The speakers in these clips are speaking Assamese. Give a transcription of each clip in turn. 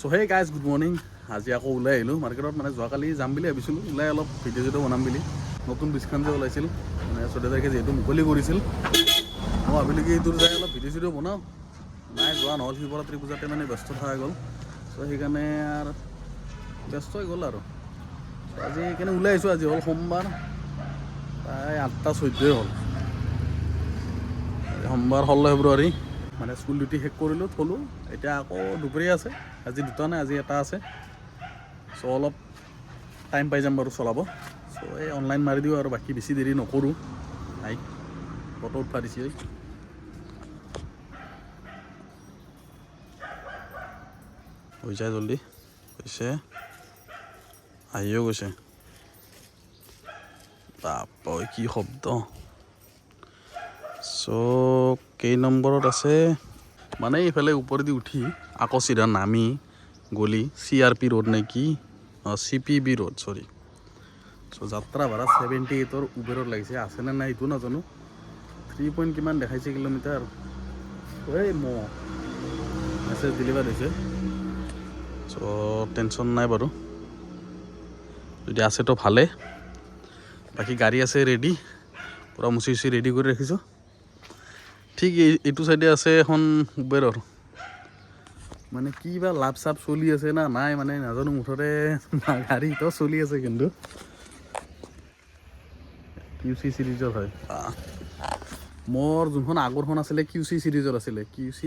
So hey guys good morning. আজি আকৌ ওলাই আহিলোঁ মাৰ্কেটত, মানে যোৱাকালি যাম বুলি ভাবিছিলোঁ, ওলাই অলপ ভিডিঅ' চিডিঅ' বনাম বুলি। নতুন ব্ৰিজখন যে ওলাইছিল, মানে 14 তাৰিখে যিহেতু মুকলি কৰিছিল, মই ভাবিলোঁ কি এইটোৰ যাই অলপ ভিডিঅ' চিডিঅ' বনাওঁ। নাই যোৱা নহ'ল, শিৱৰাত্ৰি পূজাতে মানে ব্যস্ত থকা গ'ল। চ' সেইকাৰণে আৰু ব্যস্ত হৈ গ'ল আৰু আজি সেইকাৰণে ওলাই আহিছোঁ। আজি হ'ল সোমবাৰ, প্ৰায় 8:14 হ'ল। সোমবাৰ 16 ফেব্ৰুৱাৰী, মানে স্কুল ডিউটি শেষ কৰিলোঁ, থলোঁ। এতিয়া আকৌ দুপৰীয়া আছে, আজি দুটা নাই, আজি এটা আছে। চ' অলপ টাইম পাই যাম বাৰু চলাব। চ' এই অনলাইন মাৰি দিওঁ আৰু বাকী বেছি দেৰি নকৰোঁ। নাই ফটো উঠা দিছে, হৈ যায় জল্দি। গৈছে, আহিও গৈছে। বাপৰে কি শব্দ! চ' কেই নম্বৰত আছে মানে এইফালে ওপৰেদি উঠি আকৌ চিধা নামি গলি CRP ৰোড নে কি, CPB ৰোড, চৰি। চ' যাত্ৰা ভাড়া 78ৰ উবেৰত লাগিছে, আছেনে নাই এইটো নাজানো। 3 পইণ্ট কিমান দেখাইছে কিলোমিটাৰ। এই মেছেজ ডেলিভাৰ হৈছে। চ' টেনশ্যন নাই বাৰু, যদি আছেতো ভালে। বাকী গাড়ী আছে ৰেডি, পূৰা মুচি ৰেডি কৰি ৰাখিছোঁ। ঠিক এইটো চাইডে আছে এখন উবেৰৰ, মানে কি বা লাভ চাপ চলি আছে না নাই মানে নাজানো। মুঠতে গাড়ীটো চলি আছে, কিন্তু QC চিৰিজৰ হয়। মোৰ যোনখন আগৰখন আছিলে QC চিৰিজৰ আছিলে, QC।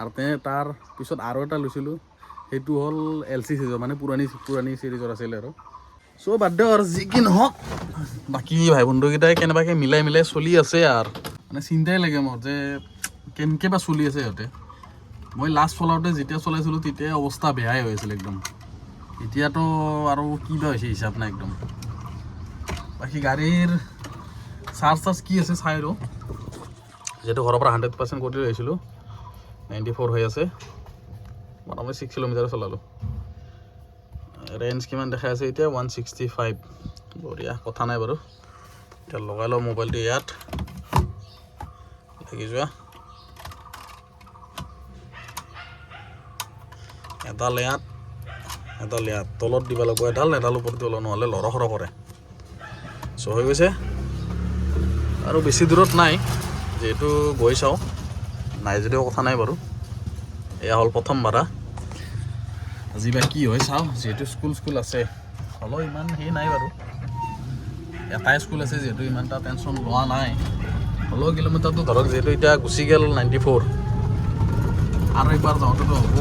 আৰু তাৰ পিছত আৰু এটা লৈছিলোঁ, সেইটো হ'ল LC চিৰিজৰ, মানে পুৰণি চিৰিজৰ আছিলে আৰু। চ' বাদ দিয়ক আৰু যি কি নহওক, বাকী ভাই বন্ধুকেইটাই কেনেবাকৈ মিলাই চলি আছে। আৰু মানে চিন্তাই লাগে মোৰ যে কেনেকৈ বা চলি আছে সিহঁতে। মই লাষ্ট চলাওঁতে যেতিয়া চলাইছিলোঁ তেতিয়া অৱস্থা বেয়াই হৈ আছিল একদম। এতিয়াতো আৰু কি বা হৈছে হিচাপ নাই একদম। বাকী গাড়ীৰ চাৰ্জ কি আছে চাই আৰু, যিহেতু ঘৰৰ পৰা 100% কৰি আহিছিলোঁ। 94 হৈ আছে, মোটামুটি 6 কিলোমিটাৰ চলালোঁ। ৰেঞ্জ কিমান দেখাই আছে এতিয়া? 165। বঢ়িয়া, কথা নাই বাৰু। এতিয়া লগাই লওঁ মোবাইলটো ইয়াত, লাগি যোৱা। এডাল ইয়াত, তলত দিব লাগিব এডাল ওপৰত দিব লাগিব, নহ'লে লৰসৰ কৰে। চ' হৈ গৈছে, আৰু বেছি দূৰত নাই, যিহেতু গৈ চাওঁ। নাই যদিও কথা নাই বাৰু। এয়া হ'ল প্ৰথম ভাড়া, আজি বা কি হয় চাওঁ। যিহেতু স্কুল আছে, হ'লেও ইমান হেৰি নাই বাৰু। এটাই স্কুল আছে যিহেতু ইমান এটা টেনশ্যন লোৱা নাই। হ'লেও কিলোমিটাৰটো ধৰক, যিহেতু এতিয়া গুচি গ'ল 94, আৰু একবাৰ যাওঁতেতো হ'ব।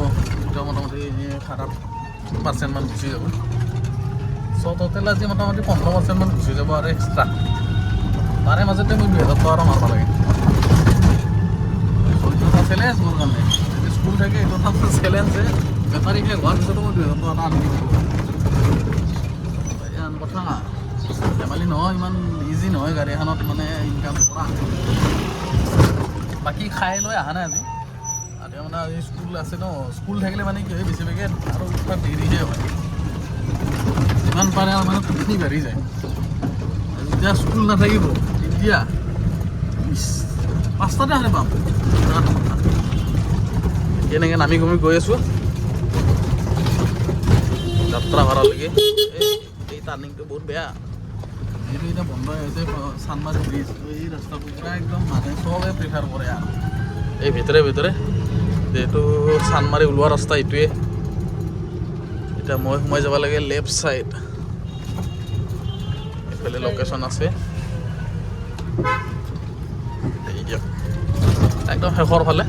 এতিয়া মোটামুটি 7-8% মান গুচি যাব। চ' টোটেল আজি মোটামুটি 15% মান গুচি যাব আৰু এক্সট্ৰা। তাৰে মাজতে মই 2000 টকা মাৰিব লাগে। এইটো এটা চেলেঞ্জ মোৰ কাৰণে। যদি স্কুল থাকে এইটো এটা চেলেঞ্জ যে বেটাৰী শেষ হোৱাৰ পিছতো মই 2000 টকা এটা আনি দিব লাগিব। আন কথা ধেমালি নহয়, ইমান ইজি নহয় গাড়ী এখনত মানে ইনকাম কৰা। বাকী খাই লৈ অহা নাই আজি। এতিয়া মানে আজি স্কুল আছে ন, স্কুল থাকিলে মানে কি হয় বেছিভাগে আৰু উঠাত দেৰিহে হয়। যিমান পাৰে আৰু মানে টোপনি বাঢ়ি যায়। যেতিয়া স্কুল নাথাকিব তেতিয়া 5টাতে সাৰে পাম। এনেকৈ নামি গৈ আছোঁ যাত্ৰা ভাড়ালৈকে। এই টাৰ্ণিংটো বহুত বেয়া, যিহেতু এতিয়া বন্ধ হৈ আছে চানমাৰী ব্ৰিজ। এই ৰাস্তাটো পুৰা একদম মানুহে চবে প্ৰিফাৰ কৰে আৰু এই ভিতৰে যিহেতু চানমাৰী ওলোৱা ৰাস্তা এইটোৱে। এতিয়া মই সোমাই যাব লাগে লেফ্ট ছাইড, এইফালে লোকেশ্যন আছে একদম শেষৰ ফালে।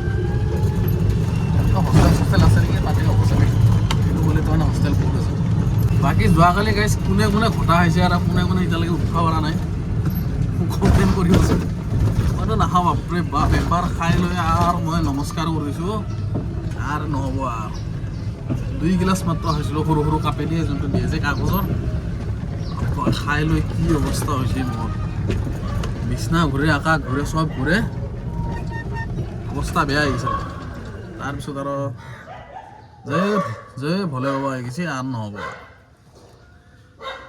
হোষ্টেল আছে নেকি, তাতে হ'ব চাগে। এইটো বুলি তাৰমানে হোষ্টেল বহুত আছে। বাকী যোৱাকালি গাইজ কোনে ঘটা হৈছে আৰু কোনে এতিয়ালৈকে উঠিব পৰা নাই, কমপ্লেইন কৰি আছে। মইতো নাখাওঁ, বাপৰে বাপ। এবাৰ খাই লৈ আৰু মই নমস্কাৰ কৰিছোঁ, আৰু নহ'ব আৰু। 2 গিলাচ মাত্ৰ খাইছিলোঁ, সৰু কাপেদি, যোনটো দিয়ে যে কাগজৰ। খাই লৈ কি অৱস্থা হৈছে মোৰ, বিচনা ঘূৰে, আকাশ ঘূৰে, চব ঘূৰে, অৱস্থা বেয়া হৈ গৈছে। তাৰপিছত আৰু যে ভলে বাবা হৈ গৈছে, আৰু নহ'ব।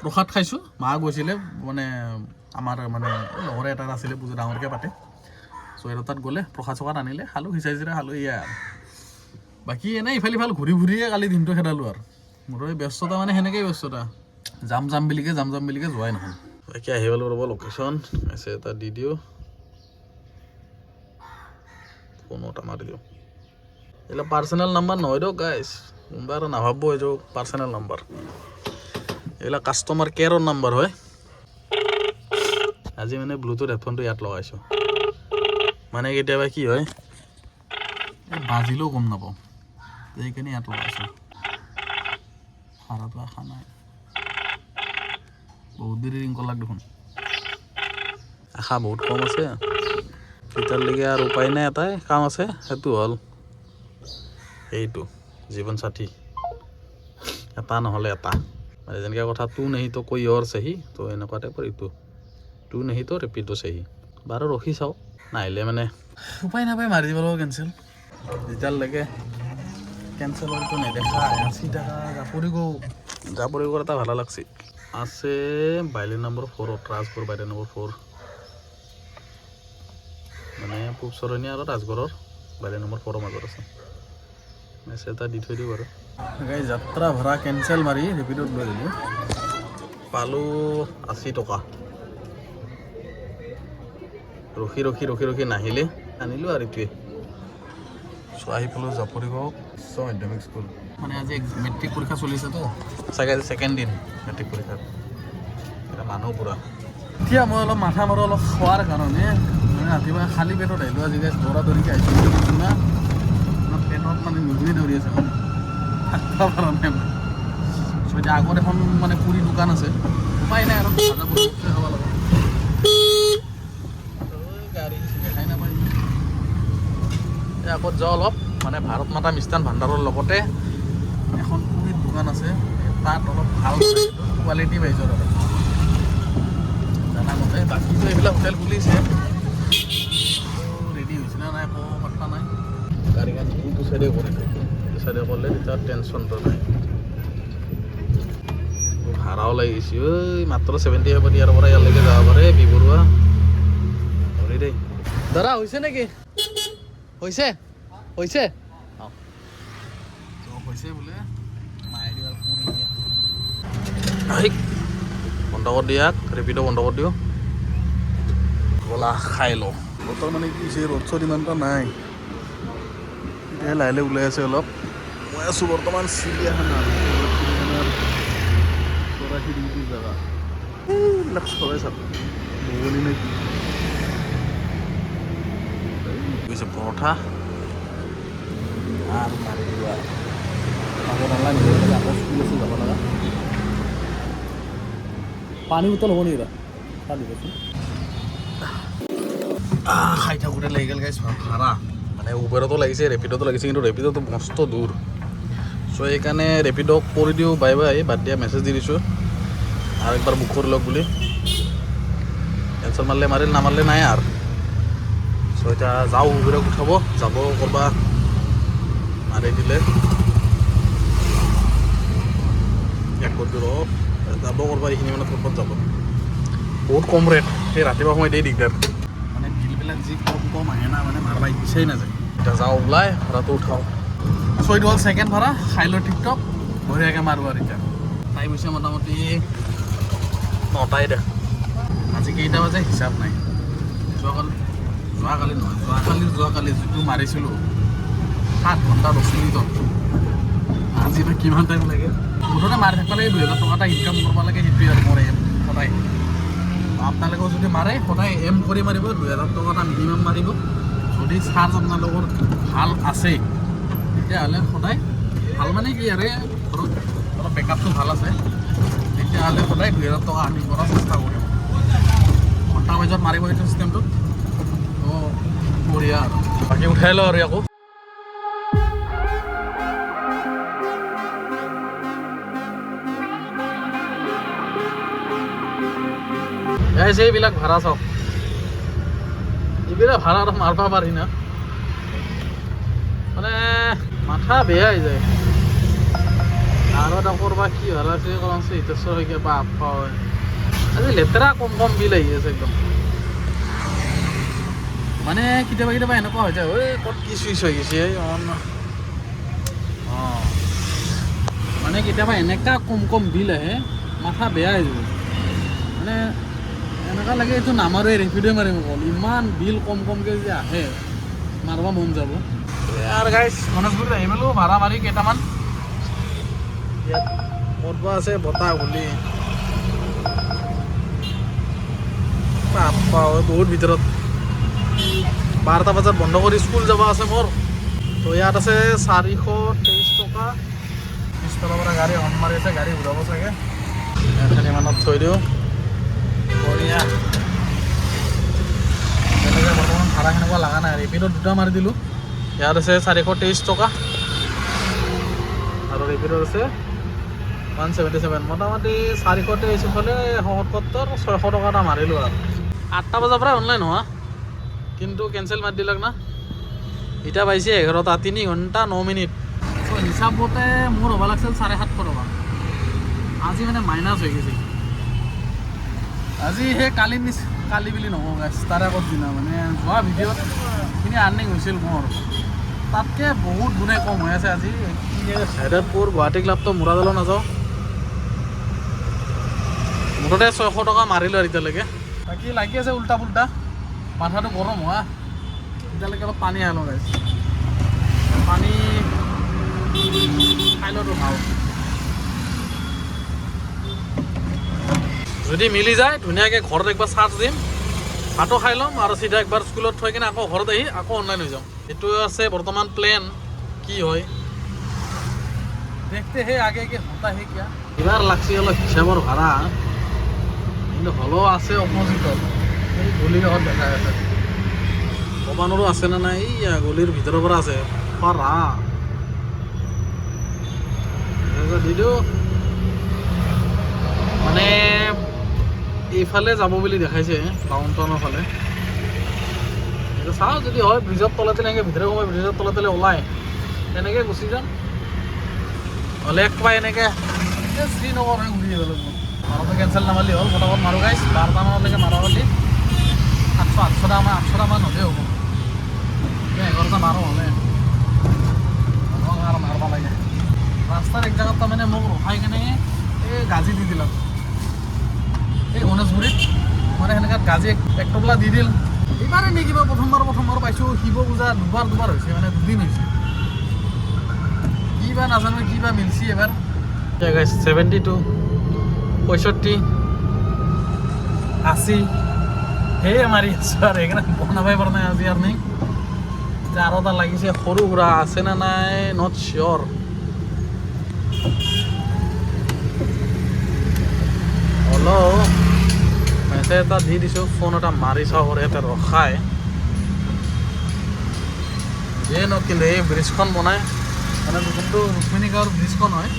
প্ৰসাদ খাইছোঁ, মা গৈছিলে মানে আমাৰ মানে লগৰ এটা আছিলে, বহুত ডাঙৰকৈ পাতে। চ' তাত গ'লে প্ৰসাদ চসাদ আনিলে, খালোঁ, খিচাৰি চিচাৰি খালোঁ। এয়া বাকী এনেই ইফালে ইফাল ঘূৰি ঘূৰিয়ে কালি দিনটো খেদালোঁ আৰু মোৰ এই ব্যস্ততা মানে সেনেকেই ব্যস্ততা যাম বুলিকে যোৱাই নহয় বাকী আহি পালোঁ ৰ'ব লোকেশ্যন মেছেজ এটা দি দিওঁ ফোন এটা মাৰি দিওঁ এইবিলাক পাৰ্চনেল নাম্বাৰ নহয় দিয়ক গাইজ কোনোবা এটা নাভাবব এইটো পাৰ্চনেল নাম্বাৰ এইবিলাক কাষ্টমাৰ কেয়াৰৰ নাম্বাৰ হয় আজি মানে ব্লুটুথ হেডফোনটো ইয়াত লগাইছোঁ মানে কেতিয়াবা কি হয় বাজিলেও গম নাপাওঁ সেইকাৰণে ইয়াত লগাইছোঁ ভাড়াটো আশা নাই বহুত দেৰি ৰিং কৰলাক দেখোন আশা বহুত কম আছে তেতিয়ালৈকে আৰু উপায় নাই এটাই কাম আছে সেইটো হ'ল এইটো জীৱন সাথী এটা নহ'লে এটা মানে যেনেকৈ কথা তু নেহি তো কৈ অৰ চেহি তো এনেকুৱা টাইপৰ এইটো তু নেহি তো ৰেপিডো চেহি বাৰু ৰখি চাওঁ নাহিলে মানে উপায় নাপায় মাৰি দিব লাগিব কেঞ্চেল যেতিয়ালৈকে কেঞ্চেল হয়তো নেদেখা 80 টাকা জাপৰি গৌ এটা ভালো লাগছে আছে বাইলে নম্বৰ 4 ট্ৰান্সফৰ বাইলে নম্বৰ 4 মানে পূবচৰণী আৰু ৰাজগড়ৰ বাইলে নম্বৰ 4 মাজত আছে মেছেজ এটা দি থৈ দিওঁ বাৰু যাত্ৰা ভাড়া কেঞ্চেল মাৰি ৰেপিডত লৈ দিলোঁ পালোঁ 80 টকা ৰখি নাহিলে আনিলোঁ আৰু এইটোৱে চ' আহি পালোঁ জাপৰিগাঁও উচ্চ মাধ্যমিক স্কুল মানে আজি মেট্ৰিক পৰীক্ষা চলিছেতো চাগে আজি ছেকেণ্ড দিন মেট্ৰিক পৰীক্ষাৰ এটা মানুহ পুৰা এতিয়া মই অলপ মাথা মাৰোঁ অলপ খোৱাৰ কাৰণে মানে ৰাতিপুৱা খালী পেটত আহিলোঁ আজি গাইজ দৌৰাদৌৰিকৈ আহিছোঁ না পেটত মানে নুগুৰি দৌৰি আছে মানে থাকিব পৰা নাই মই চ' এতিয়া আগত এখন মানে পুৰি দোকান আছে উপায় নাই আৰু ভাজা পুৰি খাব লাগিব গাড়ী দেখাই নাপায় আগত যাওঁ অলপ মানে ভাৰত মাতা মিষ্টান ভাণ্ডাৰৰ লগতে এখন পুৰিৰ দোকান আছে তাত অলপ ভাল কোৱালিটি পাইছোঁ আৰু জানামতে বাকীটো এইবিলাক হোটেল খুলিছে ৰেডি হৈছে না নাই একো কথা নাই গাড়ীখন কোনটো চাইডে কৰিলে এইটো চাইডে কৰিলে তেতিয়া টেনশ্যনটো নাই ভাড়াও লাগিছে ঐ মাত্ৰ 75 হ'ব ইয়াৰ পৰা ইয়ালৈকে যাব পাৰে বিবৰুৱা ধৰি দেই দাদা হৈছে নেকি হৈছে হৈছে বোলে বন্ধ কৰি দিয়াক ৰেপিডো বন্ধ কৰি দিওঁ বলা খাই লওঁ বতৰ মানে কি হৈছে ৰ'দ চ'দ ইমান এটা নাই এতিয়া লাহে ওলাই আছে অলপ মই আছোঁ বৰ্তমান চিৰিয়াখানা জেগা এইবিলাক চৰাই চাব বগলী নে কি গৈছে পৰঠা আৰু মাৰি দিবা আগত অনলাইন হৈ গ'লে আকৌ স্কুল আছে যাব লগা পানী বটল হ'ব নেকি পানী বটল খাই থাকোঁতে লাগি গ'ল গাইছ ভাড়া মানে উবেৰতো লাগিছে ৰেপিডতো লাগিছে কিন্তু ৰেপিডতো মস্ত দূৰ চ' সেইকাৰণে ৰেপিডক কৰি দিওঁ বাই বাদ দিয়া মেছেজ দি দিছোঁ আৰু একবাৰ বুক কৰি লওক বুলি কেঞ্চেল মাৰিলে মাৰিল নামাৰিলে নাই আৰু চ' এতিয়া যাওঁ উবেৰক উঠাব যাব কৰবা মাৰি দিলে এক কৰি দিওঁ যাব কৰবা এইখিনি মানে ক'ত যাব বহুত কম ৰেট সেই ৰাতিপুৱা সময়ত এই দিগদাৰ মানে বিলবিলাক যি কম আহে না মানে মাৰবা ইচ্ছাই নাযায় এতিয়া যাওঁ ওলাই ভাড়াটো উঠাওঁ চ' এইটো হ'ল ছেকেণ্ড ভাড়া খাই লৈ টিকটক বঢ়িয়াকৈ মাৰোঁ আৰু এতিয়া টাইম হৈছে মোটামুটি 9টাই দেখ আজি কেইটা বাজে হিচাপ নাই যোৱাকালি যিটো মাৰিছিলোঁ 7 ঘণ্টা 10 মিনিটত আজি বা কিমান টাইম লাগে মুঠতে মাৰি থাকিব লাগে 2000 টকা এটা ইনকাম কৰিব লাগে সেইটোৱে আৰু মোৰ এম সদায় আপোনালোকেও যদি মাৰে সদায় এম কৰি মাৰিব 2000 টকা এটা মিনিমাম মাৰিব যদি চাৰ্জ আপোনালোকৰ ভাল আছে তেতিয়াহ'লে সদায় ভাল মানে কি আৰু ধৰক অলপ বেকআপটো ভাল আছে তেতিয়াহ'লে সদায় 2000 টকা আৰ্নিং কৰাৰ চেষ্টা কৰিব ঘণ্টা বাজত মাৰিব সেইটো চিষ্টেমটো ত' বঢ়িয়া আৰু বাকী উঠাই লওঁ আৰু আকৌ এইবিলাক ভাড়া চাওক এইবিলাক ভাড়া আৰু মাৰিব পাৰি না মানে মাথা বেয়া হৈ যায় আৰু এটা কৰবা কি ভাড়া আছে কমছে হিতেশ্বৰ শইকীয়া বা আপা হয় আজি লেতেৰা কম বিল আহি আছে একদম মানে কেতিয়াবা এনেকুৱা হৈ যায় ঐ ক'ত কি চুইচ হৈ গৈছে মানে কেতিয়াবা এনেকুৱা কম কম বিল আহে মাথা বেয়া হৈ যাব মানে এনেকুৱা লাগে এইটো নামাৰোৱে ৰেপিডে মাৰিম অকল ইমান বিল কম কমকৈ যে আহে মাৰিব মন যাব আৰু গাইছ গণেশগুৰিত আহি পালোঁ ভাড়া মাৰি কেইটামান ইয়াত মদব আছে বতাহ বুলি বহুত ভিতৰত 12টা বজাত বন্ধ কৰি স্কুল যাব আছে মোৰ তো ইয়াত আছে 423 টকা পিছফালৰ পৰা গাড়ী হৰ্ণ মাৰি আছে গাড়ী ঘূৰাব চাগে ইমানত থৈ দিওঁ বঢ়িয়া তেনেকৈ বৰ্তমান ভাড়া সেনেকুৱা লগা নাই ৰেপিডত 2টা মাৰি দিলোঁ ইয়াত আছে 423 টকা আৰু ৰেপিডত আছে 177 মোটামুটি 423 ইফালে 77 600 টকা এটা মাৰিলোঁ আৰু 8টা বজাৰ পৰা অনলাইন হোৱা কিন্তু কেঞ্চেল মাৰি দিলাক না এতিয়া পাইছে 11টা 3 ঘণ্টা 9 মিনিট চ' হিচাপতে মোৰ হ'ব লাগিছিল 750 টকা আজি মানে মাইনাছ হৈ গৈছে আজি সেই কালি বুলি নকওঁ গাইছ তাৰে আগত দিনা মানে যোৱা ভিডিঅ'ত এইখিনি আৰ্নিং হৈছিল মোৰ তাতকৈ বহুত গুণে কম হৈ আছে আজি হেডাতপুৰ গুৱাহাটী ক্লাবটো মূৰাদলো নাযাওঁ মুঠতে 600 টকা মাৰিলোঁ আৰু এতিয়ালৈকে বাকী লাগি আছে উল্টা পুল্টা মাথাটো গৰম হোৱা এতিয়ালৈকে অলপ পানী আহে গাইছ পানী খাই লওঁতো ভাল যদি মিলি যায় ধুনীয়াকৈ ঘৰত একবাৰ চাৰ্জ দিম ভাতো খাই ল'ম আৰু চিধা একবাৰ স্কুলত থৈ কিনে আকৌ ঘৰত আহি আকৌ অনলাইন হৈ যাম এইটো আছে বৰ্তমান প্লেন কি হয় দেখতে হে আগে আগে হতা হে কিয়া এবাৰ লাগছে অলপ হিচাপৰ ভাড়া কিন্তু হ'লেও আছে অপজিটত এই গলিৰ লগত দেখাই আছে কমানৰো আছে নে নাই এই গলিৰ ভিতৰৰ পৰা আছে পাৰা দি দিওঁ মানে এইফালে যাব বুলি দেখাইছে ডাউন টাউনৰ ফালে চাওঁ যদি হয় ব্ৰিজৰ তলতে এনেকৈ ভিতৰে সোমাই ব্ৰিজৰ তলতে ওলাই তেনেকৈ গুচি যাম হ'লে একবাৰ এনেকৈ শ্ৰীনগৰ হৈ ঘূৰি যাব লাগিব মাৰোঁতে কেঞ্চেল নামাৰিলে হ'ল ফটাফট মাৰোঁ গাইছ 12টামানলৈকে মাৰা হ'লে 800-800টামান হ'লেই হ'ব 11টা মাৰোঁ হ'লে আৰু মাৰিব লাগে ৰাস্তাৰ এক জেগাত তাৰমানে মোক ৰখাই কিনে এই গাজি দি দিলাম এই গণেশগুৰিত মানে সেনেকৈ গাজি এক টকলা দি দিল এইবাৰে নি কিবা প্ৰথমবাৰ পাইছোঁ শিৱ পূজা দুবাৰ হৈছে মানে 2 দিন হৈছে কিবা নাজানো কিবা মিলছি এবাৰ 72 65 80 সেয়ে মাৰি আছোঁ আৰু সেইকাৰণে বনাবই পৰা নাই আজি আৰু যে আৰু এটা লাগিছে সৰু সুৰা আছে নে নাই নট চিয়'ৰ হ'লেও মেছেজ এটা দি দিছোঁ ফোন এটা মাৰি চাওঁ ইয়াতে ৰখাই যিয়ে নক কিন্তু এই ব্ৰিজখন বনাই মানে যোনটো ৰুক্মিণী গাঁৱৰ ব্ৰিজখন হয়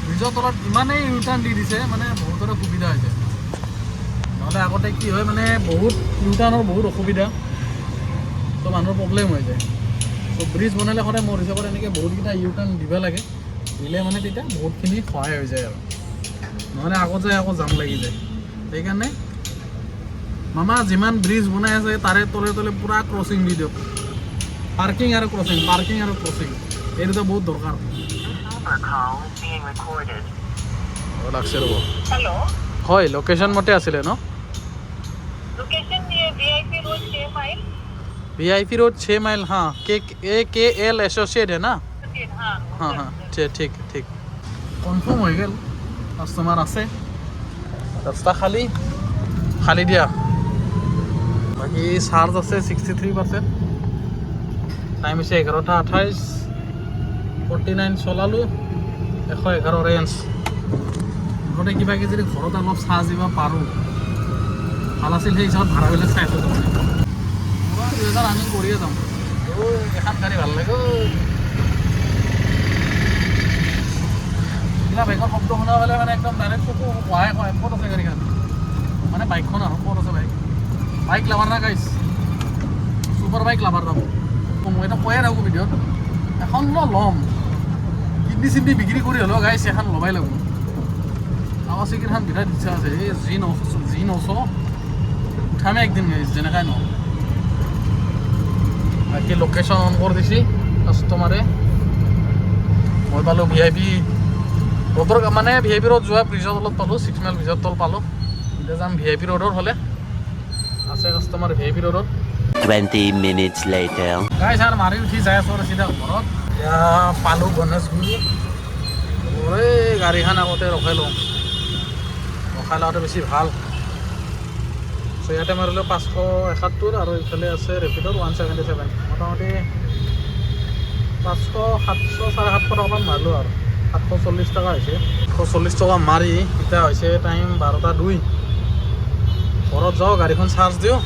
ব্ৰিজৰ তলত ইমানেই ইউটাৰ্ণ দি দিছে মানে বহুতৰে সুবিধা হৈছে নহ'লে আগতে কি হয় মানে বহুত ইউটাৰ্ণৰ বহুত অসুবিধা তো মানুহৰ প্ৰব্লেম হৈ যায় তো ব্ৰিজ বনালে সদায় মোৰ হিচাপত এনেকৈ বহুতকেইটা ইউটাৰ্ণ দিব লাগে দিলে মানে তেতিয়া বহুতখিনি সহায় হৈ যায় আৰু নহ'লে আগত যায় আকৌ জাম লাগি যায় সেইকাৰণে মামা যিমান ব্ৰিজ বনাই আছে তাৰে তলে তলে পূৰা ক্ৰচিং দি দিয়ক পাৰ্কিং আৰু ক্ৰচিং এই দুটা বহুত দৰকাৰ লাগছে ৰ'ব হয় লোকেশ্যন মতে আছিলে ন VIP रोड 6 माइल हाँ KL एसोसिएट है ना हाँ ठीक कन्फार्म हो गल कास्टमार আছে ৰাস্তা খালি দিয়া বাকি চাৰ্জ আছে 63% টাইম হৈছে 11:28 49 চলালোঁ 111 ৰেঞ্জ মুঠতে কিবা যদি ঘৰত অলপ চাৰ্জ দিব পাৰোঁ ভাল আছিল সেই হিচাপত ভাড়াবিলাক চাই আছোঁ তাৰমানে 2000 আমি কৰিয়ে যাম এখন গাড়ী ভাল লাগে কিবা বাইকৰ শব্দ শুনা পালে মানে একদম ডাইৰেক্ট চকু সহায় ক'ত আছে গাড়ীখন মানে বাইকখন আৰু ক'ত আছে বাইক লাভাৰ না গাইছ ছুপাৰ বাইক লাভাৰ যাম মই এটা কৈয়ে থাকোঁ ভিডিঅ'ত এখন ল'ম কিডনি বিক্ৰী কৰি হ'লেও গাইছ এখন ল'বাই লাগিব আমাৰ চিকেনখন বিৰাট ইচ্ছা আছে এই G900 উঠামে একদিন গাইছ যেনেকাই ন বাকী লোকেশ্যন অন কৰি দিছি কাষ্টমাৰে মই পালোঁ VIP ৰ'দৰ মানে VIP ৰোড যোৱা ব্ৰিজৰ তলত পালোঁ 6 মাইল ব্ৰিজৰ তল পালোঁ এতিয়া যাম VIP ৰোডৰ হ'লে আছে কাষ্টমাৰ VIP ৰোডত 20 minutes later গাইছ আৰু মাৰি উঠি যাই আছোঁ চিধা ঘৰত এতিয়া পালোঁ গণেশগুৰি এই গাড়ীখন আগতে ৰখাই লওঁ ৰখাই লোৱাটো বেছি ভাল চ' ইয়াতে মাৰিলোঁ 571 আৰু ইফালে আছে ৰেপিডৰ 177 মোটামুটি 500 700 750 টকামান মাৰিলোঁ আৰু 740 টকা হৈছে 740 টকা মাৰি এতিয়া হৈছে টাইম 12:02 ঘৰত যাওঁ গাড়ীখন চাৰ্জ দিওঁ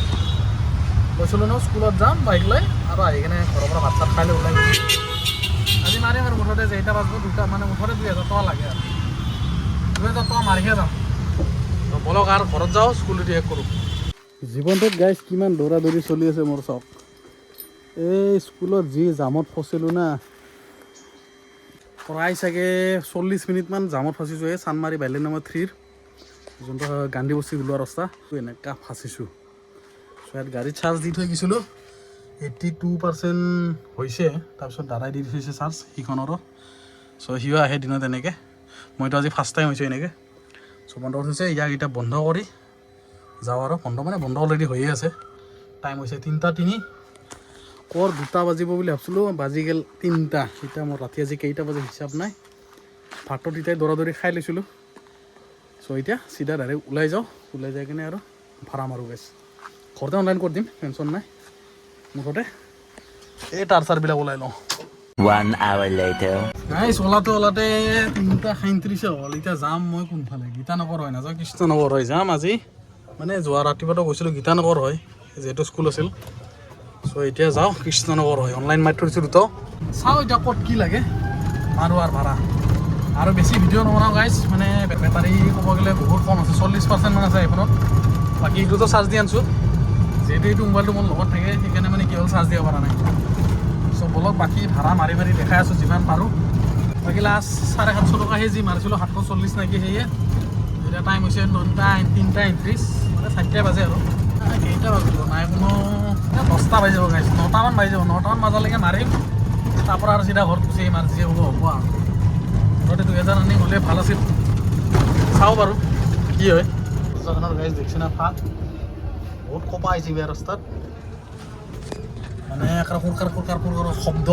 কৈছিলোঁ ন স্কুলত যাম বাইক লৈ আৰু আহি কিনে ঘৰৰ পৰা ভাত চাত খাই লৈ ওলাই গৈছোঁ আজি মাৰিম আৰু মুঠতে যেইটা বাজিব দুটা মানে মুঠতে 2000 টকা লাগে আৰু 2000 টকা মাৰিহে যাম বলক আৰু ঘৰত যাওঁ স্কুল ডিউটি শেষ কৰোঁ জীৱনটোত গাইছ কিমান দৌৰা দৌৰি চলি আছে মোৰ চব এই স্কুলত যি জামত ফচিলোঁ না প্ৰায় চাগে 40 মিনিটমান জামত ফচিছোঁ এই চানমাৰী বাইলেন নম্বৰ 3 যোনটো গান্ধী বস্তি ওলোৱা ৰাস্তা এনেকুৱা ফাঁচিছোঁ চ' ইয়াত গাড়ীত চাৰ্জ দি থৈ গৈছিলোঁ 82% হৈছে তাৰপিছত দাদাই দি থৈছে চাৰ্জ সিখনৰো চ' সিও আহে দিনত এনেকৈ মইতো আজি ফাৰ্ষ্ট টাইম হৈছোঁ এনেকৈ চ' বন্ধ হৈছে ইয়াক এতিয়া বন্ধ কৰি যাওঁ আৰু বন্ধ মানে বন্ধ অলৰেডি হৈয়ে আছে টাইম হৈছে 3:03 ক'ৰ 2টা বাজিব বুলি ভাবিছিলোঁ বাজি গ'ল 3টা এতিয়া মোৰ ৰাতি আজি কেইটা বাজি হিচাপ নাই ভাতত তেতিয়াই দৌৰা দৌৰি খাই লৈছিলোঁ চ' এতিয়া চিধা ডাইৰেক্ট ওলাই যাওঁ ওলাই যাই কিনে আৰু ভাড়া মাৰোঁ গাইছ ঘৰতে অনলাইন কৰি দিম টেনশ্যন নাই মুঠতে এই টাৰ্চাৰবিলাক ওলাই লওঁ 1 hour later গাইছ ওলাওঁতে 3:37 হ'ল এতিয়া যাম মই কোনফালে গীতানগৰ হয় নাযাওঁ কৃষ্ণনগৰ হয় যাম আজি মানে যোৱা ৰাতিপুৱাটো গৈছিলোঁ গীতানগৰ হয় যিহেতু স্কুল আছিল চ' এতিয়া যাওঁ কৃষ্ণনগৰ হয় অনলাইন মাৰি থৈছোঁ দুটাও চাওঁ এতিয়া ক'ত কি লাগে মাৰোঁ আৰু ভাড়া আৰু বেছি ভিডিঅ' নবনাওঁ গাইছ মানে বেটাৰী ক'ব গ'লে বহুত কম আছে 40% মান আছে আইফোনত বাকী এইটোতো চাৰ্জ দি আনিছোঁ যিহেতু এইটো মোবাইলটো মোৰ লগত থাকে সেইকাৰণে মানে কি হ'ল চাৰ্জ দিব পৰা নাই চ' বলক বাকী ভাড়া মাৰি মাৰি দেখাই আছোঁ যিমান পাৰোঁ বাকী লাষ্ট 750 টকা সেই যি মাৰিছিলোঁ 740 নেকি সেয়ে এতিয়া টাইম হৈছে 3:39 মানে 4টা বাজে আৰু কেইটা বাজিব নাই কোনো 10টা বাজি যাব গাইছ 9টামান বাজি যাব 9টামান বজালৈকে মাৰিম তাৰপৰা আৰু চিধা ঘৰত গুচি আহিম আৰু যি হ'ব হ'ব আৰু ঘৰতে 2000 আনি হ'লে ভাল আছিল চাওঁ বাৰু কি হয় জগন্নাথ গাইছ দেখিছে না ফাট বহুত কপা আহিছে বেয়া ৰাস্তাত মানে কুৰকাৰ শব্দ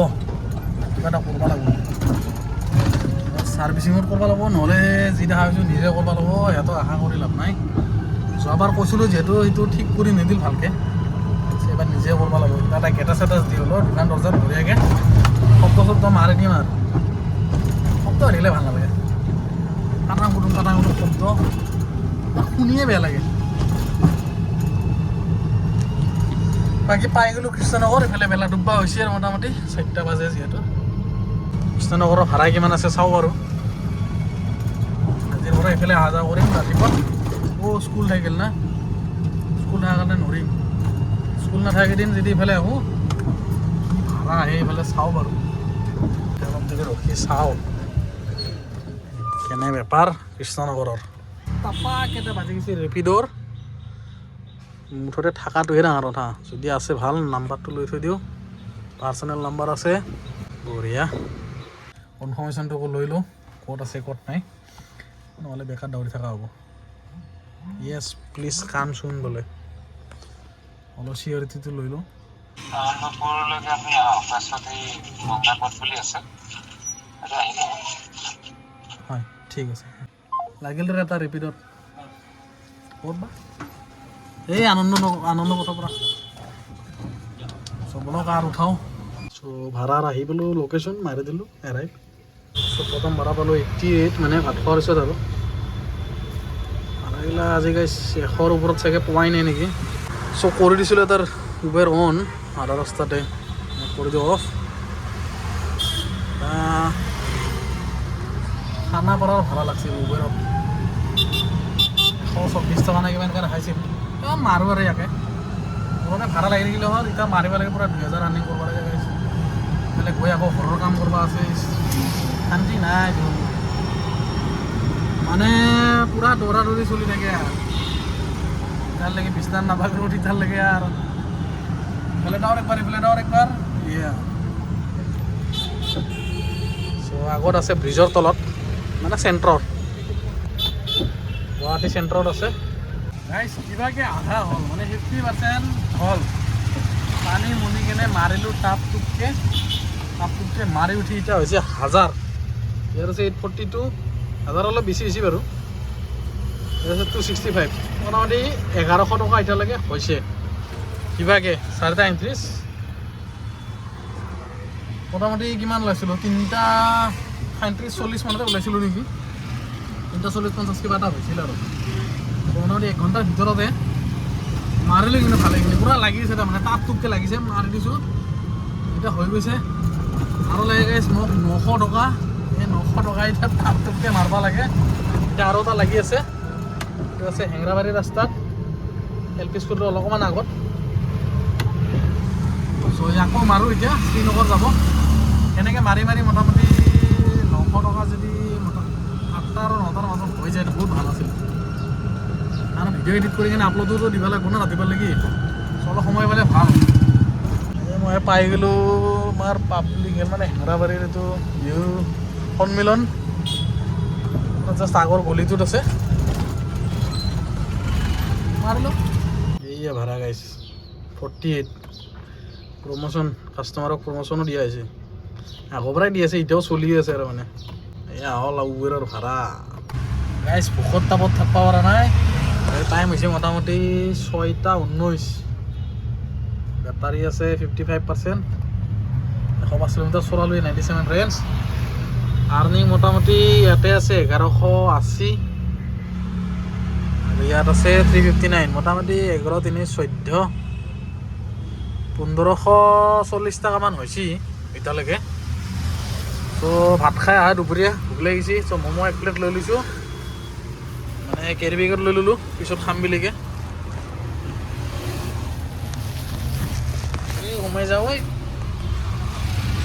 কিবা এটা কৰিব লাগিব ছাৰ্ভিচিঙত কৰিব লাগিব নহ'লে যি দেখা পাইছোঁ নিজে কৰিব লাগিব সিহঁতক আশা কৰি লাভ নাই যোৱাবাৰ কৈছিলোঁ যিহেতু সেইটো ঠিক কৰি নিদিল ভালকৈ এবাৰ নিজে কৰিব লাগিব কিবা এটা গেটাছ চেটাছ দি হ'লেও দোকান দৰ্জাত ধুনীয়াকৈ শব্দ মাৰি দিম আৰু শব্দ আহিলে ভাল নালাগে কাটা কুটুম শব্দ শুনিয়ে বেয়া লাগে বাকী পাই গ'লোঁ কৃষ্ণনগৰ এইফালে বেলা ডুব্বা হৈছে আৰু মোটামুটি 4টা বাজে যিহেতু কৃষ্ণনগৰৰ ভাড়া কিমান আছে চাওঁ বাৰু আজিৰ পৰা এইফালে অহা যোৱা কৰিম ৰাতিপুৱা স্কুল থাকিল না স্কুল থকাৰ কাৰণে নৰিম স্কুল নাথাকে দিন যদি এইফালে আহোঁ ভাড়া আহি এইফালে চাওঁ বাৰু অলপ দেৰি ৰখি চাওঁ কেনে বেপাৰ কৃষ্ণনগৰৰ তাপা কেইটা বাজি গৈছে ৰেপিডৰ মুঠতে থকাটোহে ডাঙৰ কথা যদি আছে ভাল নাম্বাৰটো লৈ থৈ দিওঁ পাৰ্চনেল নাম্বাৰ আছে বঢ়িয়া কনফাৰ্মেশ্যনটো লৈ লওঁ ক'ত আছে ক'ত নাই নহ'লে বেকাৰ দৌৰি থকা হ'ব য়েছ প্লিজ কাম চোন বোলে অলপ চিয়ৰিটিটো লৈ লওঁ হয় ঠিক আছে লাগিল এটা ৰেপিডত ক'ত বা এই আনন্দ পথৰ পৰা চবলক আৰু উঠাওঁ চ' ভাড়াৰ আহি পেলোঁ লোকেশ্যন মাৰি দিলোঁ এৰাইভ চ' প্ৰথম ভাড়া পালোঁ 88 মানে ভাত খোৱাৰ পিছত আৰু ভাড়াগিলা আজি গাইছ 100ৰ ওপৰত চাগে পোৱাই নাই নেকি চ' কৰি দিছিলোঁ তাৰ উবেৰ অন আধা ৰাস্তাতে কৰি দিওঁ অফ খানাপাৰাৰ ভাড়া লাগছিল উবেৰত 124 টকা নে কিমান কাৰণে খাইছিল মাৰোঁ আৰু ইয়াকে মোৰতে ভাড়া লাগি থাকিলে হ'ল এতিয়া মাৰিব লাগে পূৰা 2000 ৰানিং কৰিব লাগে গাইছে বেলেগ গৈ আকৌ ঘৰৰ কাম কৰিব আছে শান্তি নাই মানে পূৰা দৌৰা দৌৰি চলি থাকে আৰু তাৰ লাগে বিছনাত নাভাগিব তাৰ লাগে আৰু ইফালে ডাৱৰ একবাৰ চ' আগত আছে ব্ৰিজৰ তলত মানে চেণ্টাৰত গুৱাহাটী চেণ্টাৰত আছে গাইছ কিবাকে আধা হ'ল মানে 50% হ'ল পানী মুনি কেনে মাৰিলোঁ টাপ টুপকে মাৰি উঠি এতিয়া হৈছে 1000 ইয়াৰ আছে 842 1000 অলপ বেছি বাৰু ইয়াৰ আছে 265 মোটামুটি 1100 টকা এতিয়ালৈকে হৈছে কিবাকে 39.39 মোটামুটি কিমান ওলাইছিলোঁ 3:35-40 মানতে ওলাইছিলোঁ নেকি 3:40-50 কিবা এটা হৈছিল আৰু মোটামুটি 1 ঘণ্টাৰ ভিতৰতে মাৰিলোঁ কিন্তু ভালেখিনি পূৰা লাগিছে তাৰমানে টাপ টুপকৈ লাগিছে মাৰি দিছোঁ এতিয়া হৈ গৈছে আৰু লাগে গাইছ মোক 900 টকা এই 900 টকা এতিয়া টাপ টুপকৈ মাৰিব লাগে এতিয়া আৰু এটা লাগি আছে এইটো আছে হেংৰাবাৰী ৰাস্তাত LP স্কুলটো অলপমান আগত চ' আকৌ মাৰোঁ এতিয়া শ্ৰীনগৰ যাব এনেকৈ মাৰি মোটামুটি 900 টকা যদি 8টা আৰু 9টাৰ মাজত হৈ যায় বহুত ভাল আছিল আৰু ভিডিঅ' এডিট কৰি কিনে আপলোডতো দিব লাগিব ন ৰাতিপুৱা লাগি অলপ সময় পালে ভাল মই পাই গ'লোঁ আমাৰ পাব্লিক মানে হেংৰাবাৰীৰ এইটো বিহু সন্মিলন জাষ্ট আগৰ গলিটোত আছে মাৰিলোঁ এইয়া ভাড়া গাইছ 48 প্ৰমোশ্যন কাষ্টমাৰক প্ৰমোশ্যনো দিয়া হৈছে আগৰ পৰাই দি আছে এতিয়াও চলি আছে আৰু মানে এয়া হ'ল উবেৰৰ ভাড়া গাইছ ভোকত তাপত থাকিব পৰা নাই টাইম হৈছে মোটামুটি 6:19 বেটাৰী আছে 55% 105 কিলোমিটাৰ চলালোঁ 97 ৰেঞ্জ আৰ্নিং মোটামুটি ইয়াতে আছে 1180 আৰু ইয়াত আছে 359 মোটামুটি 11,314 1540 টকামান হৈছে এতিয়ালৈকে চ' ভাত খাই অহা দুপৰীয়া ভোক লাগিছে চ' ম'ম' 1 প্লেট লৈ লৈছোঁ মানে কেৰি বেগত লৈ ল'লোঁ পিছত খাম বুলিকে এই সোমাই যাওঁ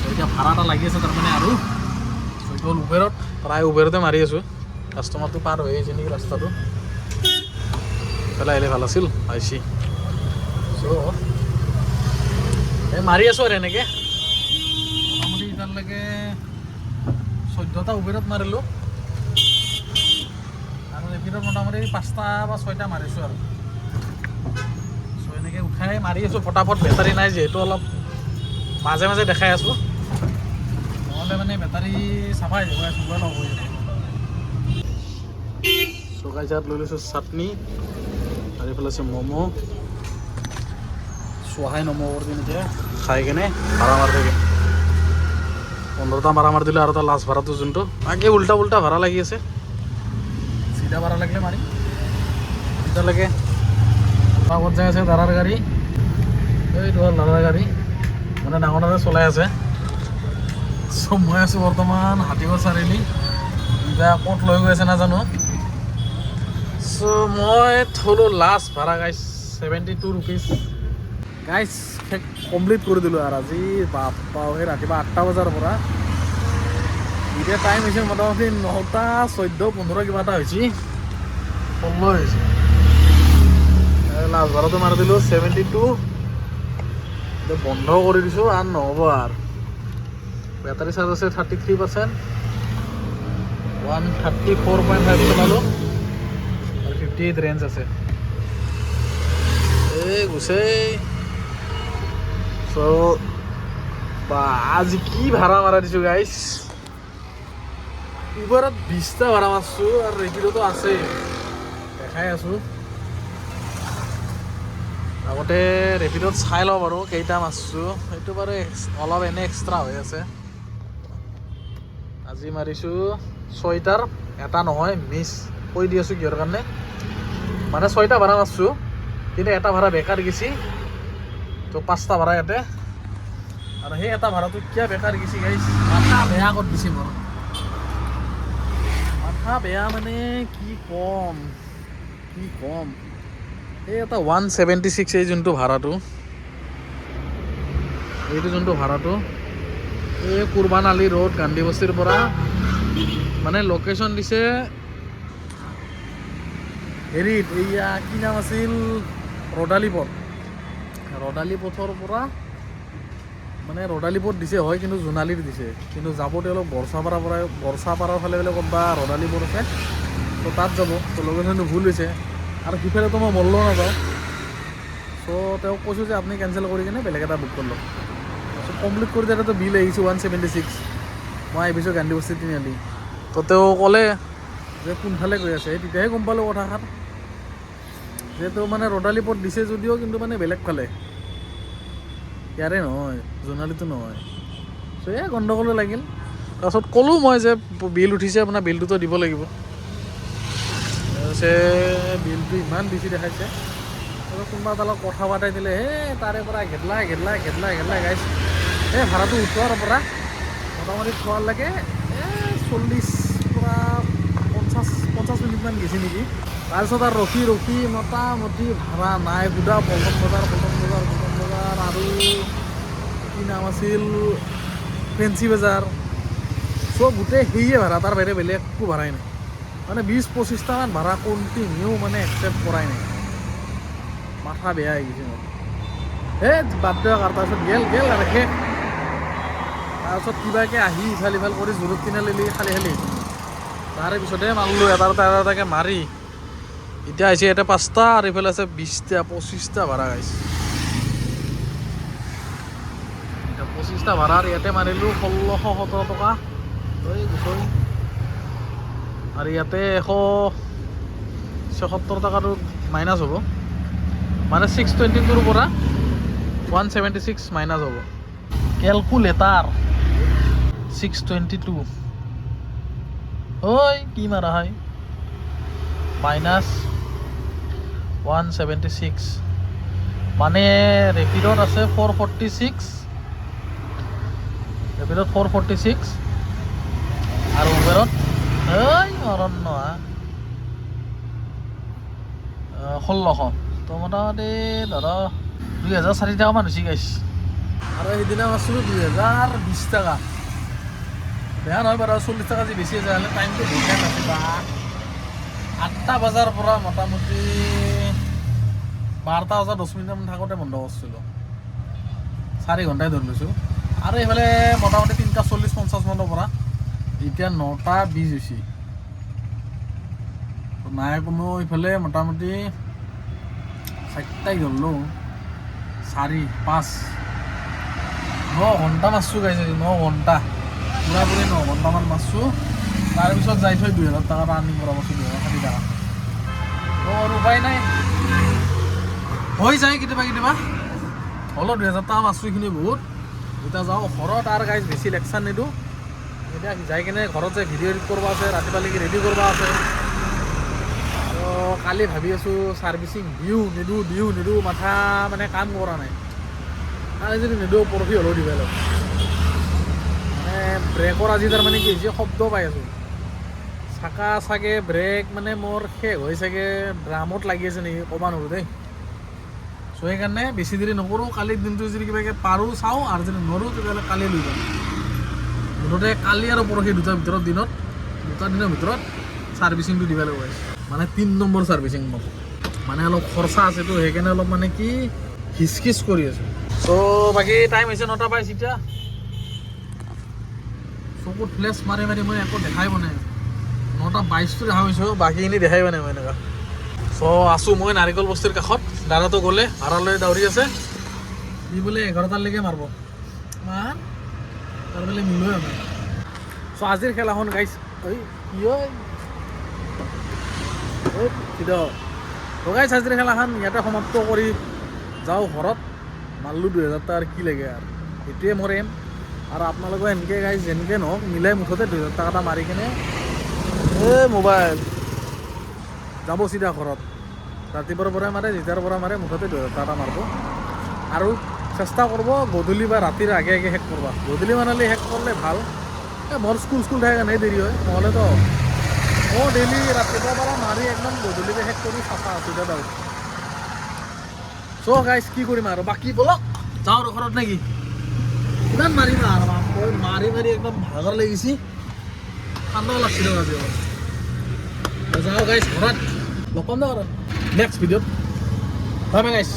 এতিয়া ভাড়া এটা লাগি আছে তাৰমানে আৰু চ' হ'ল উবেৰত প্ৰায় উবেৰতে মাৰি আছোঁ কাষ্টমাৰটো পাৰ হৈ আহিছে নেকি ৰাস্তাটো পেলাই আহিলে ভাল আছিল আহিছে চ' এই মাৰি আছোঁ আৰু এনেকৈ মোটামুটি এতিয়ালৈকে 14টা উবেৰত মাৰিলোঁ আৰু ৰেপিডত মোটামুটি 5টা বা 6টা মাৰিছোঁ আৰু চ' এনেকৈ উঠাই মাৰি আছোঁ ফটাফট বেটাৰী নাই যিহেতু অলপ মাজে মাজে দেখাই আছোঁ নহ'লে মানে বেটাৰী চাফাই যাব চুবাৰ লগ হৈ যাব চকাই চাত লৈ লৈছোঁ চাটনি আৰু এইফালে আছে ম'ম' চহাই নমো কৰি দিম এতিয়া খাই কেনে ভাড়া মাৰি থাকে 15টা ভাড়া মাৰি দিলে আৰু এটা লাষ্ট ভাড়াটো যোনটো বাকী উল্টা ভাড়া লাগি আছে চিধা ভাড়া লাগিলে মাৰি এতিয়ালৈকে আগত যাই আছে দাদাৰ গাড়ী এইটো হ'ল দাদাৰ গাড়ী মানে ডাঙৰ চলাই আছে চ' মই আছোঁ বৰ্তমান হাতীগড় চাৰিআলি কিবা ক'ত লৈ গৈ আছে নাজানো চ' মই থ'লোঁ লাষ্ট ভাড়া গাইছ 72 ৰুপিজ গাইছ কমপ্লিট কৰি দিলোঁ আৰু আজি বাপ্পা সেই ৰাতিপুৱা 8টা বজাৰ পৰা এতিয়া টাইম হৈছে মোটামুটি 9টা 14-15 কিবা এটা হৈছে 16 হৈছে লাষ্ট ভাড়াটো মাৰি দিলোঁ 72 এতিয়া বন্ধ কৰি দিছোঁ আৰু নহ'ব আৰু বেটাৰী চাৰ্জ আছে 33% 134.5 চলালোঁ আৰু 58 ৰেঞ্জ আছে এই গুচেই চ' বা আজি কি ভাড়া মাৰা দিছোঁ গাইছ উবেৰত 20টা ভাড়া মাৰছোঁ আৰু ৰেপিডতো আছেই দেখাই আছোঁ আগতে ৰেপিডত চাই লওঁ বাৰু কেইটা মাৰছোঁ সেইটো বাৰু অলপ এনে এক্সট্ৰা হৈ আছে আজি মাৰিছোঁ 6টাৰ এটা নহয় মিছ কৈ দি আছোঁ কিহৰ কাৰণে মানে 6টা ভাড়া মাৰছোঁ কিন্তু এটা ভাড়া বেকাৰ গেছি তো 5টা ভাড়া ইয়াতে আৰু সেই এটা ভাড়াটো কিয় বেকাৰ গেছি গাইছ মাথা বেয়া কৰি দিছে মোৰ মাথা বেয়া মানে কি কম এই এটা 176 এই যোনটো ভাড়াটো এইটো যোনটো ভাড়াটো এই কুৰবান আলী ৰোড গান্ধী বস্তিৰ পৰা মানে লোকেশ্যন দিছে হেৰিত এইয়া কি নাম আছিল ৰদালি পথৰ পৰা মানে ৰদালিপত দিছে হয় কিন্তু জোনালীত দিছে কিন্তু যাবতে অলপ বৰচাপাৰাৰ ফালে বোলে ক'ৰবা ৰদালিপত আছে তো তাত যাব তো লোকেশ্যনটো ভুল হৈছে আৰু সিফালেতো মই মল্ল নাযাওঁ চ' তেওঁক কৈছোঁ যে আপুনি কেঞ্চেল কৰি কিনে বেলেগ এটা বুক কৰি লওক চ' কমপ্লিট কৰি দিয়াতো বিল আহিছোঁ 176 মই আহিছোঁ গান্ধীবস্তি তিনিআলি তো তেওঁ ক'লে যে কোনফালে গৈ আছে তেতিয়াহে গম পালোঁ কথাষাৰ যে তেওঁ মানে ৰদালিপত দিছে যদিও কিন্তু মানে বেলেগ ফালে ইয়াৰে নহয় জোনালীটো নহয় চ' এই গণ্ডগোলো লাগিল তাৰপাছত ক'লোঁ মই যে বিল উঠিছে আপোনাৰ বিলটোতো দিব লাগিব তাৰপিছে বিলটো ইমান বেছি দেখাইছে তাৰপিছত কোনোবা এটা লগত কথা পাতাই দিলে সেই তাৰে পৰা ঘেটলাই গাইছ এই ভাড়াটো উঠোৱাৰ পৰা মোটামুটি খোৱাৰ লাগে 40 পৰা 50 মিনিটমান গেছি নেকি তাৰপিছত আৰু ৰখি মোটামুটি ভাড়া নাই গুদা পল্টন বজাৰ আৰু কি নাম আছিল ফেঞ্চি বজাৰ চব গোটেই সেয়ে ভাড়া তাৰ বাহিৰে বেলেগ একো ভাড়াই নাই মানে 20-25টামান ভাড়া কণ্টিনিউ মানে একচেপ্ট কৰাই নাই মাথা বেয়া হৈ গৈছে মোৰ এই বাদ দিয়ক আৰু তাৰপিছত গেল আৰু শেষ তাৰপিছত কিবাকৈ আহি ইফাল কৰি জোৰত কিনা লিলি খালি তাৰে পিছতহে মাৰিলোঁ এটাকে মাৰি এতিয়া আহিছে ইয়াতে 5টা আৰু ইফালে আছে 20টা 25টা ভাড়া গাইছে 25টা ভাড়াৰ ইয়াতে মাৰিলোঁ 1617 টকা আৰু ইয়াতে 176 টকাটো মাইনাছ হ'ব মানে 622ৰ পৰা 176 মাইনাছ হ'ব কেলকুলেটাৰ 622 ঐ কি মাৰা হয় মাইনাছ 176 মানে ৰেপিডত আছে 446 ৰেপিডত 446 আৰু উবেৰত অৰণ্য 1600 তো মোটামুটি ধৰা 2004 টকামান হৈছে গাইছ আৰু সেইদিনা মাৰিছিলোঁ 2020 টকা বেয়া নহয় বাৰু 40 টকা যি বেছি আছে হ'লে টাইমটো ধুনীয়া নাছিল 8টা বজাৰ পৰা মোটামুটি 12টা বজাত 10 মিনিটমান থাকোঁতে বন্ধ কৰিছিলোঁ 4 ঘণ্টাই ধৰি লৈছোঁ আৰু এইফালে মোটামুটি 3:40-50 মানৰ পৰা এতিয়া 9:20 হৈছে নাই কোনো ইফালে মোটামুটি 4টাই ধৰিলোঁ 4-5 9 ঘণ্টা মাৰিছোঁ গাইছে 9 ঘণ্টা পুৰাপুৰি 9 ঘণ্টামান মাৰিছোঁ তাৰপিছত যাই থৈ 2000 টকা আৰ্নিং কৰা পাইছোঁ 2060 টকা আৰু উপায় নাই হৈ যায় কেতিয়াবা হ'লেও 2000 টকা মাৰিছোঁ এইখিনি বহুত এতিয়া যাওঁ ঘৰত আৰু গাইজ বেছি লেকচাৰ নিদিওঁ এতিয়া যাই কিনে ঘৰত যে ভিডিঅ' এডিট কৰিব আছে ৰাতিপুৱা লাগি ৰেডি কৰিব আছে আৰু কালি ভাবি আছোঁ ছাৰ্ভিচিং দিওঁ মাথা মানে কাম কৰা নাই কালি যদি নিদিওঁ পৰহি হ'লেও দিব লাগিব মানে ব্ৰেকৰ আজি তাৰমানে কি হৈছে শব্দ পাই আছোঁ চাকা চাগে ব্ৰেক মানে মোৰ শেষ হৈ চাগে ড্ৰামত লাগি আছে নেকি ক'ব নোৱাৰোঁ দেই চ' সেইকাৰণে বেছি দেৰি নকৰোঁ কালিৰ দিনটো যদি কিবাকৈ পাৰোঁ চাওঁ আৰু যদি নোৱাৰোঁ তেতিয়াহ'লে কালি লৈ যাম মুঠতে কালি আৰু পৰহি দুটা দিনৰ ভিতৰত ছাৰ্ভিচিংটো দিব লাগিব মানে 3 নম্বৰ ছাৰ্ভিচিং মোক মানে অলপ খৰচা আছেতো সেইকাৰণে অলপ মানে কি হিচকিচ কৰি আছোঁ চ' বাকী টাইম হৈছে 9:22 এতিয়া চকুত ফ্লেছ মাৰি মই একো দেখাই পোৱা নাই 9:22টো দেখা পাইছোঁ বাকীখিনি দেখাই পোৱা নাই মই এনেকুৱা চ' আছোঁ মই নাৰিকল বস্তিৰ কাষত দাদাটো গ'লে ভাড়ালৈ দাউৰি আছে সি বোলে 11টালৈকে মাৰিব তাৰ বোলে মিলোৱে নাই চ' আজিৰ খেলাখন গাইছ গাইছ আজিৰ খেলাখন ইয়াতে সমাপ্ত কৰি যাওঁ ঘৰত মাৰিলোঁ 2000 টকা কি লাগে আৰু সেইটোৱে মোৰ এম আৰু আপোনালোকে এনেকৈ গাইছ যেনেকৈ নহওক মিলাই মুঠতে 2000 টকা এটা মাৰি কিনে মোবাইল যাব চিধা ঘৰত ৰাতিপুৱাৰ পৰাই মাৰে যেতিয়াৰ পৰা মাৰে মুঠতে 2000 টকা এটা মাৰিব আৰু চেষ্টা কৰিব গধূলি বা ৰাতিৰ আগে শেষ কৰিব গধূলি মানালি শেষ কৰিলে ভাল মোৰ স্কুল থাকে কাৰণে দেৰি হয় নহ'লেতো মই ডেইলি ৰাতিপুৱাৰ পৰা মাৰি একদম গধূলিকে শেষ কৰি চাফা আছোঁ দাদা চ' গাইছ কি কৰিম আৰু বাকী বলক যাওঁ আৰু ঘৰত নেকি কিমান মাৰিম আৰু মাৰি একদম ভাগৰ লাগিছে ঠাণ্ডাও লাগছিল আজি যাওঁ গাইছ ঘৰত লগ পাম দে আৰু নেক্সট ভিডিঅ'ত বাই বাই গাইছ